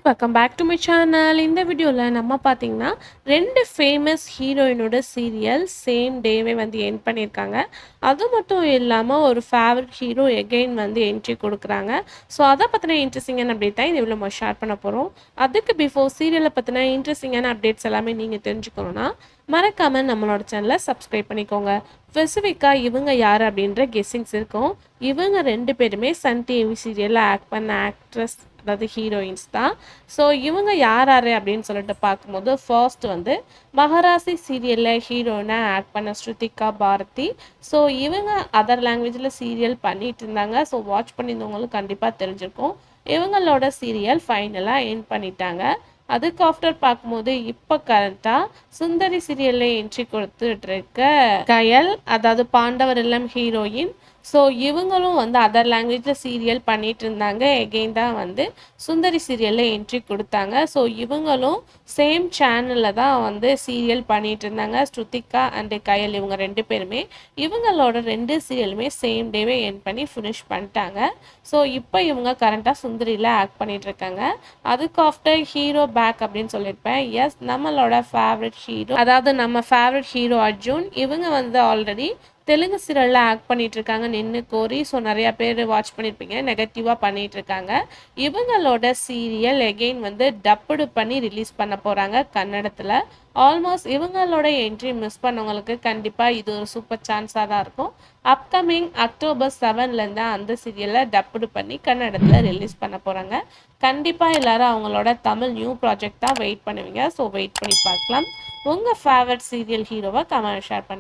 Welcome back to my channel. இந்த வீடியோவில் நம்ம பார்த்தீங்கன்னா 2 ஃபேமஸ் ஹீரோயினோட சீரியல் சேம் டேவே வந்து எண்ட் பண்ணியிருக்காங்க. அது மட்டும் இல்லாமல் ஒரு ஃபேவரட் ஹீரோ எகெயின் வந்து என்ட்ரி கொடுக்குறாங்க. ஸோ அதை பற்றின இன்ட்ரெஸ்டிங்கான அப்டேட் தான் இந்த வீடியோ நம்ம ஷேர் பண்ண போகிறோம். அதுக்கு பிஃபோர் சீரியலை பற்றின இன்ட்ரெஸ்டிங்கான அப்டேட்ஸ் எல்லாமே நீங்கள் தெரிஞ்சுக்கணுன்னா மறக்காமல் நம்மளோட சேனலை சப்ஸ்கிரைப் பண்ணிக்கோங்க. ஸ்பெசிஃபிக்காக இவங்க யார் அப்படின்ற கெஸ்ஸிங்ஸ் இருக்கும். இவங்க 2 பேருமே சன் டிவி சீரியலில் ஆக்ட் பண்ண ஆக்ட்ரஸ், அதாவது ஹீரோயின்ஸ் தான். ஸோ இவங்க யார் யார் அப்படின்னு சொல்லிட்டு பார்க்கும்போது ஃபர்ஸ்ட் வந்து மகராசி சீரியலில் ஹீரோயினாக ஆக்ட் பண்ண ஸ்ருதிகா பாரதி. ஸோ இவங்க அதர் லாங்குவேஜில் சீரியல் பண்ணிட்டு இருந்தாங்க. ஸோ வாட்ச் பண்ணியிருந்தவங்களுக்கு கண்டிப்பாக தெரிஞ்சிருக்கும். இவங்களோட சீரியல் ஃபைனலாக எண்ட் பண்ணிட்டாங்க. அதுக்கு ஆஃப்டர் பார்க்கும்போது இப்போ கரண்ட்டாக சுந்தரி சீரியலில் என்ட்ரி கொடுத்துட்டு இருக்க கயல், அதாவது பாண்டவர் இல்லம் ஹீரோயின். ஸோ இவங்களும் வந்து அதர் லாங்குவேஜில் சீரியல் பண்ணிட்டு இருந்தாங்க. எகெயின் தான் வந்து சுந்தரி சீரியலில் என்ட்ரி கொடுத்தாங்க. ஸோ இவங்களும் சேம் சேனலில் தான் வந்து சீரியல் பண்ணிட்டு இருந்தாங்க. ஸ்ருதிகா அண்டு கயல் இவங்க 2 பேருமே இவங்களோட 2 சீரியலுமே சேம் டேவே எண்ட் பண்ணி ஃபினிஷ் பண்ணிட்டாங்க. ஸோ இப்போ இவங்க கரண்ட்டாக சுந்தரியில் ஆக்ட் பண்ணிட்டு இருக்காங்க. அதுக்கு ஆஃப்டர் ஹீரோ பேக் அப்படின்னு சொல்லியிருப்பேன். எஸ், நம்மளோட ஃபேவரட் ஹீரோ, அதாவது நம்ம ஃபேவரட் ஹீரோ அர்ஜுன். இவங்க வந்து ஆல்ரெடி தெலுங்கு சீரியலில் ஆக்ட் பண்ணிட்டு இருக்காங்க நின்று கோரி. ஸோ நிறையா பேர் வாட்ச் பண்ணியிருப்பீங்க, நெகட்டிவாக பண்ணிட்டு இருக்காங்க. இவங்களோட சீரியல் எகெயின் வந்து டப்புடு பண்ணி ரிலீஸ் பண்ண போகிறாங்க கன்னடத்தில். ஆல்மோஸ்ட் இவங்களோட என்ட்ரி மிஸ் பண்ணவங்களுக்கு கண்டிப்பாக இது ஒரு சூப்பர் சான்ஸாக தான் இருக்கும். அப்கமிங் அக்டோபர் 7லேருந்து அந்த சீரியலை டப்புடு பண்ணி கன்னடத்தில் ரிலீஸ் பண்ண போகிறாங்க. கண்டிப்பாக எல்லாரும் அவங்களோட தமிழ் நியூ ப்ராஜெக்ட் தான் வெயிட் பண்ணுவீங்க. ஸோ வெயிட் பண்ணி பார்க்கலாம். உங்கள் ஃபேவரட் சீரியல் ஹீரோவை கமெண்ட் ஷேர் பண்ணி